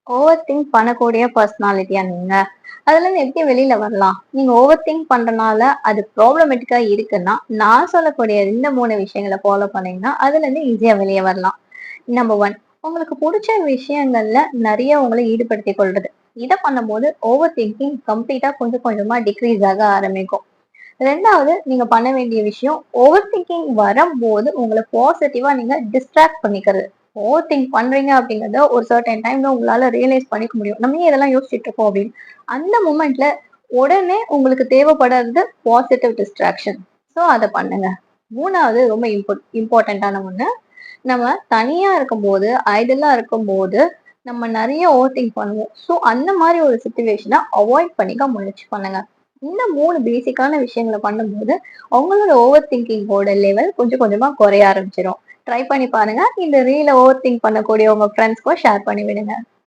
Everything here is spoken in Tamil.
ஓவர் திங்க் பண்ணக்கூடிய பர்சனாலிட்டியா நீங்க? அதுலருந்து எப்படி வெளில வரலாம்? நீங்க ஓவர் திங்க் பண்றனால அது ப்ராப்ளமேட்டிக்கா இருக்குன்னா, நான் சொல்லக்கூடிய இந்த 3 விஷயங்கள ஃபாலோ பண்ணீங்கன்னா, அதுலருந்து ஈஸியா வெளிய வரலாம். நம்பர் 1, உங்களுக்கு புடிச்ச விஷயங்கள்ல நெறைய உங்கள ஈடுபடுத்திக் கொள்றது. இத பண்ணும்போது ஓவர் திங்கிங் கம்ப்ளீட்டா கொஞ்சம் கொஞ்சமா டிக்ரீஸ் ஆக ஆரம்பிக்கும். 2வது நீங்க பண்ண வேண்டிய விஷயம், ஓவர் திங்கிங் வரம்போது உங்கள பாசிட்டிவா நீங்க டிஸ்ட்ராக்ட் பண்ணிக்கிறது. ஓவர் திங்க் பண்றீங்க அப்படிங்கிறத ஒரு சர்டைன் டைம்ல உங்களால ரியலைஸ் பண்ணிக்க முடியும். நம்ம ஏன் இதெல்லாம் யோசிச்சுட்டு இருக்கோம் அப்படின்னு. அந்த மொமெண்ட்ல உடனே உங்களுக்கு தேவைப்படுறது பாசிட்டிவ் டிஸ்ட்ராக்ஷன். ஸோ அத பண்ணுங்க. 3வது ரொம்ப இம்பார்ட்டன்ட்டான ஒண்ணு. நம்ம தனியா இருக்கும்போது, ஐடியலா இருக்கும்போது, நம்ம நெறைய ஓவர் திங்க் பண்ணுவோம். ஸோ அந்த மாரி ஒரு சிச்சுவேஷன அவாய்ட் பண்ணிக்க முயற்சி பண்ணுங்க. இந்த 3 பேசிக்கான விஷயங்கள பண்ணும்போது, உங்களோட ஓவர் திங்கிங்கோட லெவல் கொஞ்சம் கொஞ்சமா குறைய ஆரம்பிச்சுரும். ட்ரை பண்ணி பாருங்க. இந்த ரீல ஓவர் திங்க் பண்ணக்கூடிய உங்க ஃப்ரெண்ட்ஸ்க்கும் ஷேர் பண்ணி விடுங்க.